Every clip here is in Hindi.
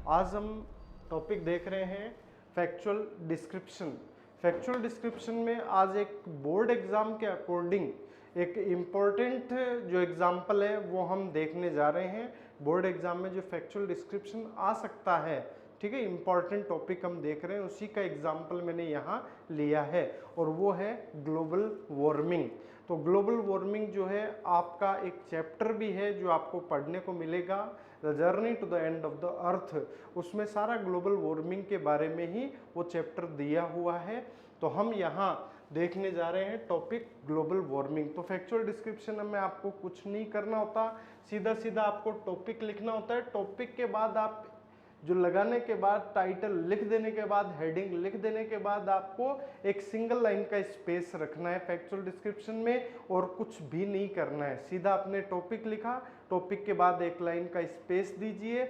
आज हम टॉपिक देख रहे हैं फैक्चुअल डिस्क्रिप्शन। फैक्चुअल डिस्क्रिप्शन में आज एक बोर्ड एग्जाम के अकॉर्डिंग एक इम्पोर्टेंट जो एग्जाम्पल है वो हम देखने जा रहे हैं। बोर्ड एग्जाम में जो फैक्चुअल डिस्क्रिप्शन आ सकता है, ठीक है, इंपॉर्टेंट टॉपिक हम देख रहे हैं, उसी का एग्जाम्पल मैंने यहाँ लिया है और वो है ग्लोबल वार्मिंग। तो ग्लोबल वार्मिंग जो है आपका एक चैप्टर भी है जो आपको पढ़ने को मिलेगा, the journey to the end of the earth. उसमें सारा ग्लोबल वार्मिंग के बारे में ही वो चैप्टर दिया हुआ है। तो हम यहाँ देखने जा रहे हैं टॉपिक ग्लोबल वार्मिंग। तो फैक्चुअल डिस्क्रिप्शन में आपको कुछ नहीं करना होता, सीधा सीधा आपको टॉपिक लिखना होता है। टॉपिक के बाद आप जो लगाने के बाद टाइटल लिख देने के बाद हेडिंग लिख देने के बाद आपको एक सिंगल लाइन का स्पेस रखना है फैक्चुअल डिस्क्रिप्शन में और कुछ भी नहीं करना है। सीधा आपने टॉपिक लिखा, टॉपिक के बाद एक लाइन का स्पेस दीजिए,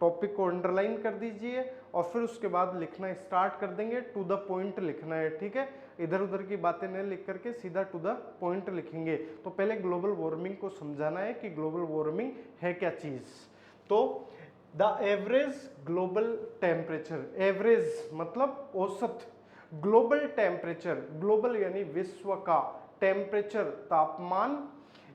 टॉपिक को अंडरलाइन कर दीजिए और फिर उसके बाद लिखना स्टार्ट कर देंगे। टू द पॉइंट लिखना है, ठीक है, इधर उधर की बातें नहीं लिख करके सीधा टू द पॉइंट लिखेंगे। तो पहले ग्लोबल वार्मिंग को समझाना है कि ग्लोबल वार्मिंग है क्या चीज। तो the average global temperature, average मतलब औसत, ग्लोबल टेम्परेचर, ग्लोबल यानी विश्व का, टेम्परेचर तापमान,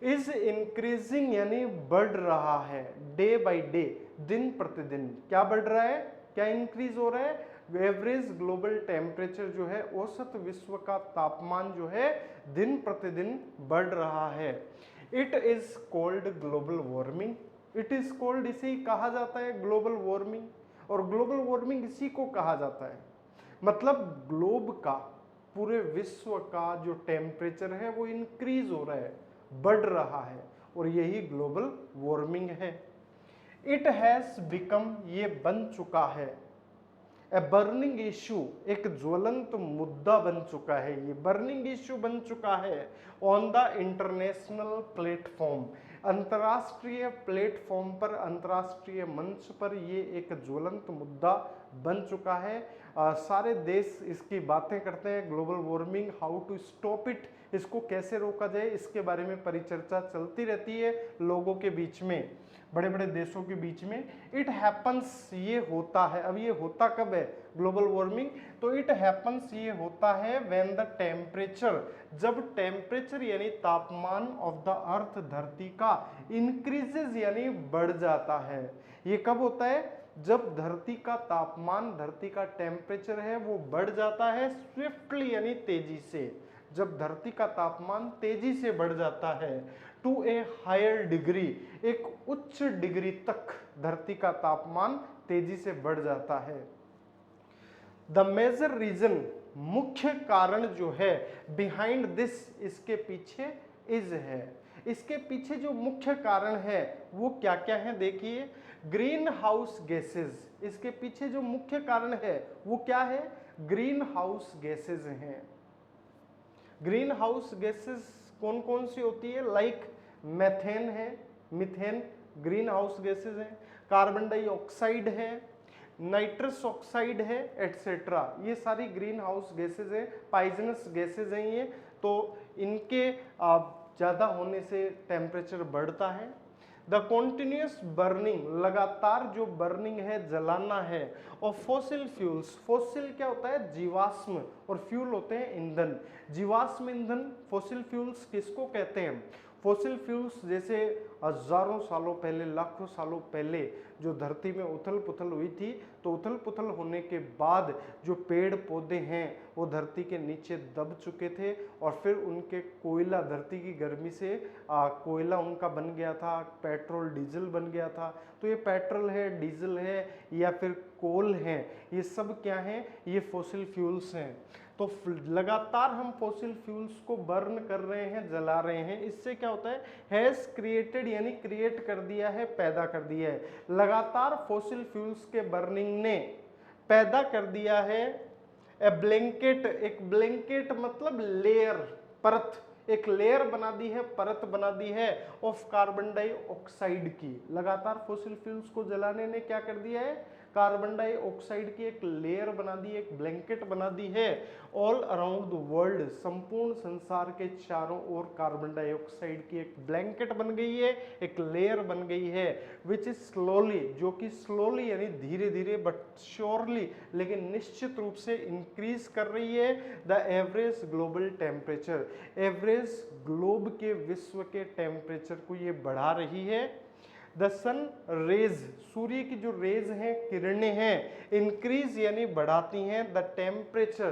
इज इंक्रीजिंग यानी बढ़ रहा है, डे बाय डे, दिन प्रतिदिन। क्या बढ़ रहा है, क्या इंक्रीज हो रहा है? एवरेज ग्लोबल टेम्परेचर जो है, औसत विश्व का तापमान जो है दिन प्रतिदिन बढ़ रहा है। It is called global warming, it is called, इसे ही कहा जाता है ग्लोबल वार्मिंग। और ग्लोबल वार्मिंग इसी को कहा जाता है, मतलब ग्लोब का, पूरे विश्व का जो टेम्परेचर है वो इंक्रीज हो रहा है, बढ़ रहा है, और यही ग्लोबल वार्मिंग है। इट हैज बिकम, ये बन चुका है, ए बर्निंग इशू, एक ज्वलंत मुद्दा बन चुका है, ये बर्निंग इशू बन चुका है ऑन द इंटरनेशनल प्लेटफॉर्म, अंतर्राष्ट्रीय प्लेटफॉर्म पर, अंतर्राष्ट्रीय मंच पर ये एक ज्वलंत मुद्दा बन चुका है। सारे देश इसकी बातें करते हैं, global warming, how to stop it, इसको कैसे रोका जाए, इसके बारे में परिचर्चा चलती रहती है लोगों के बीच में, बड़े बड़े देशों के बीच में। इट हैपन्स, ये होता है, अब ये होता कब है ग्लोबल वार्मिंग? तो इट हैपन्स, ये होता है व्हेन द टेम्परेचर, जब टेम्परेचर यानी तापमान ऑफ द अर्थ, धरती का, इंक्रीजेज यानी बढ़ जाता है। ये कब होता है? जब धरती का तापमान, धरती का टेम्परेचर है वो बढ़ जाता है स्विफ्टली यानी तेजी से, जब धरती का तापमान तेजी से बढ़ जाता है, टू ए हायर डिग्री, एक उच्च डिग्री तक धरती का तापमान तेजी से बढ़ जाता है। द मेजर रीजन, मुख्य कारण जो है, बिहाइंड दिस, इसके पीछे, इज है, इसके पीछे जो मुख्य कारण है वो क्या क्या है देखिए। ग्रीन हाउस गैसेज, इसके पीछे जो मुख्य कारण है वो क्या है? ग्रीन हाउस गैसेज हैं। ग्रीन हाउस गैसेस कौन कौन सी होती है? लाइक मेथेन है, मीथेन ग्रीन हाउस गैसेस हैं, कार्बन डाइऑक्साइड है, नाइट्रस ऑक्साइड है, एटसेट्रा, ये सारी ग्रीन हाउस गैसेज हैं, पॉइजनस गैसेज हैं ये। तो इनके ज़्यादा होने से टेम्परेचर बढ़ता है। द कॉन्टिन्यूस बर्निंग, लगातार जो बर्निंग है, जलाना है, और फॉसिल फ्यूल्स, फॉसिल क्या होता है? जीवाश्म, और फ्यूल होते हैं ईंधन, जीवाश्म ईंधन, फॉसिल फ्यूल्स किसको कहते हैं? फॉसिल फ्यूल्स जैसे हजारों सालों पहले, लाखों सालों पहले जो धरती में उथल पुथल हुई थी, तो उथल पुथल होने के बाद जो पेड़ पौधे हैं वो धरती के नीचे दब चुके थे और फिर उनके कोयला, धरती की गर्मी से कोयला उनका बन गया था, पेट्रोल डीजल बन गया था। तो ये पेट्रोल है, डीजल है या फिर कोल है, ये सब क्या हैं? ये फॉसिल फ्यूल्स हैं। तो लगातार हम फॉसिल फ्यूल्स को बर्न कर रहे हैं, जला रहे हैं, इससे क्या होता है? हैज क्रिएटेड यानी क्रिएट कर दिया है, पैदा कर दिया है, लगातार फॉसिल फ्यूल्स के बर्निंग ने पैदा कर दिया है ए ब्लैंकेट, एक ब्लैंकेट मतलब लेयर, परत, एक लेयर बना दी है, परत बना दी है ऑफ कार्बन डाइऑक्साइड की। लगातार फॉसिल फ्यूल्स को जलाने ने क्या कर दिया है? कार्बन डाइऑक्साइड की एक लेयर बना दी, एक ब्लैंकेट बना दी है ऑल अराउंड द वर्ल्ड, संपूर्ण संसार के चारों ओर कार्बन डाइऑक्साइड की एक ब्लैंकेट बन गई है, एक लेयर बन गई है, विच इज स्लोली, जो कि स्लोली यानी धीरे धीरे बट श्योरली, लेकिन निश्चित रूप से इंक्रीज कर रही है the average global temperature, average globe के विश्व के टेम्परेचर को ये बढ़ा रही है। द सन रेज, सूर्य की जो रेज हैं, किरणें हैं, इंक्रीज यानी बढ़ाती हैं द टेम्परेचर,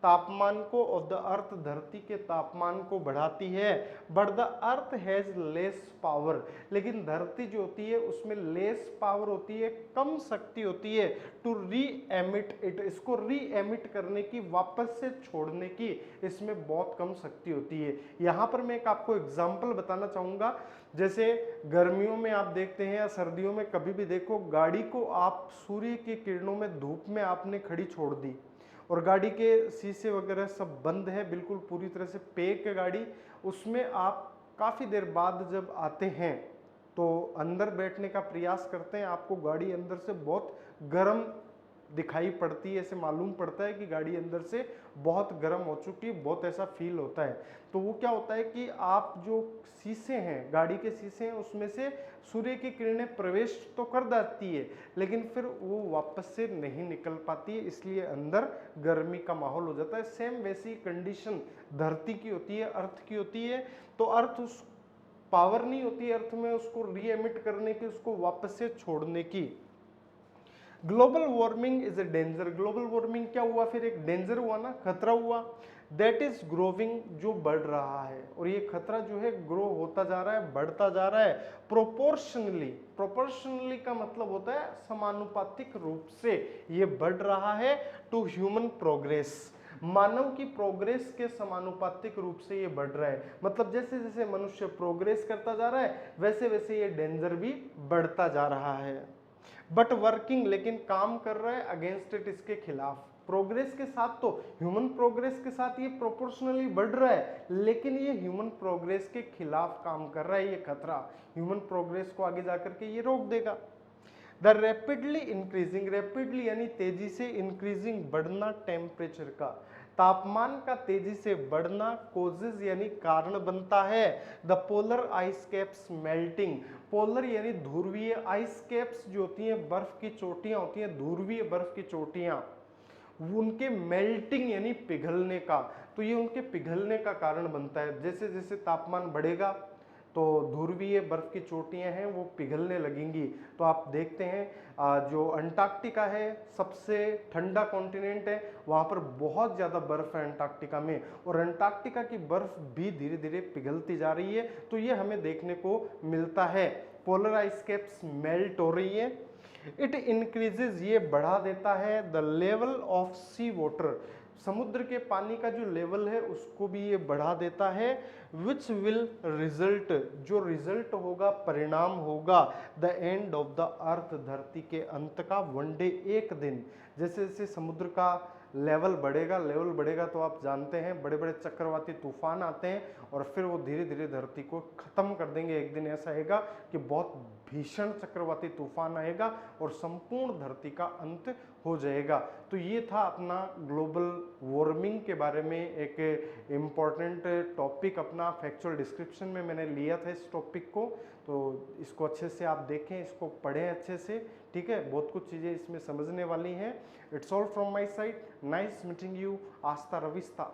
तापमान को, ऑफ द अर्थ, धरती के तापमान को बढ़ाती है, but the earth has less power, लेकिन धरती जो होती है उसमें लेस पावर होती है, कम शक्ति होती है टू री एमिट इट, इसको री एमिट करने की, वापस से छोड़ने की इसमें बहुत कम शक्ति होती है। यहाँ पर मैं एक आपको एग्जाम्पल बताना चाहूँगा, जैसे गर्मियों में आप देखते हैं या सर्दियों में कभी भी देखो, गाड़ी को आप सूर्य की किरणों में, धूप में आपने खड़ी छोड़ दी और गाड़ी के शीशे वगैरह सब बंद है, बिल्कुल पूरी तरह से पैक है गाड़ी, उसमें आप काफ़ी देर बाद जब आते हैं तो अंदर बैठने का प्रयास करते हैं, आपको गाड़ी अंदर से बहुत गर्म दिखाई पड़ती है, ऐसे मालूम पड़ता है कि गाड़ी अंदर से बहुत गर्म हो चुकी है, बहुत ऐसा फील होता है। तो वो क्या होता है कि आप जो शीशे हैं, गाड़ी के शीशे हैं, उसमें से सूर्य की किरणें प्रवेश तो कर जाती है लेकिन फिर वो वापस से नहीं निकल पाती है, इसलिए अंदर गर्मी का माहौल हो जाता है। सेम वैसी कंडीशन धरती की होती है, अर्थ की होती है। तो अर्थ, उस पावर नहीं होती अर्थ में उसको री एमिट करने की, उसको वापस से छोड़ने की। Global warming is a danger, global warming क्या हुआ, फिर एक डेंजर हुआ ना, खतरा हुआ, दैट इज ग्रोविंग, जो बढ़ रहा है, और ये खतरा जो है ग्रो होता जा रहा है, बढ़ता जा रहा है, प्रोपोर्शनली, प्रोपोर्शनली का मतलब होता है समानुपातिक रूप से ये बढ़ रहा है टू ह्यूमन प्रोग्रेस, मानव की प्रोग्रेस के समानुपातिक रूप से ये बढ़ रहा है। मतलब जैसे जैसे मनुष्य प्रोग्रेस करता जा रहा है वैसे वैसे ये डेंजर भी बढ़ता जा रहा है। बट वर्किंग, लेकिन काम कर रहा है अगेंस्ट इट, इसके खिलाफ। प्रोग्रेस के साथ तो, ह्यूमन प्रोग्रेस के साथ ये प्रोपोर्शनली बढ़ रहा है, लेकिन ये ह्यूमन प्रोग्रेस के खिलाफ काम कर रहा है, ये खतरा ह्यूमन प्रोग्रेस को आगे जाकर के ये रोक देगा। द रैपिडली इंक्रीजिंग, रैपिडली यानी तेजी से, इंक्रीजिंग बढ़ना टेम्परेचर का, तापमान का तेजी से बढ़ना, कोजेज यानी कारण बनता है the polar ice caps melting, polar यानी ध्रुवीय आइस कैप्स जो होती हैं, बर्फ की चोटियां होती हैं, ध्रुवीय बर्फ की चोटियां, उनके मेल्टिंग यानी पिघलने का, तो ये उनके पिघलने का कारण बनता है। जैसे जैसे तापमान बढ़ेगा तो ध्रुवीय बर्फ की चोटियां हैं वो पिघलने लगेंगी। तो आप देखते हैं जो अंटार्कटिका है सबसे ठंडा कॉन्टिनेंट है, वहाँ पर बहुत ज़्यादा बर्फ है अंटार्कटिका में, और अंटार्कटिका की बर्फ भी धीरे धीरे पिघलती जा रही है। तो ये हमें देखने को मिलता है, पोलर आइस कैप्स मेल्ट हो रही है। इट इंक्रीजेज, ये बढ़ा देता है the level of sea water, समुद्र के पानी का जो लेवल है उसको भी ये बढ़ा देता है। विच विल रिजल्ट, जो रिजल्ट होगा, परिणाम होगा द एंड ऑफ द अर्थ, धरती के अंत का, वन डे, एक दिन। जैसे जैसे समुद्र का लेवल बढ़ेगा तो आप जानते हैं बड़े बड़े चक्रवाती तूफान आते हैं और फिर वो धीरे धीरे धरती को खत्म कर देंगे। एक दिन ऐसा आएगा कि बहुत भीषण चक्रवाती तूफान आएगा और संपूर्ण धरती का अंत हो जाएगा। तो ये था अपना ग्लोबल वार्मिंग के बारे में एक इम्पॉर्टेंट टॉपिक, अपना फैक्चुअल डिस्क्रिप्शन में मैंने लिया था इस टॉपिक को। तो इसको अच्छे से आप देखें, इसको पढ़ें अच्छे से, ठीक है। बहुत कुछ चीज़ें इसमें समझने वाली हैं। It's all from my side, nice meeting you, आस्ता रविस्ता।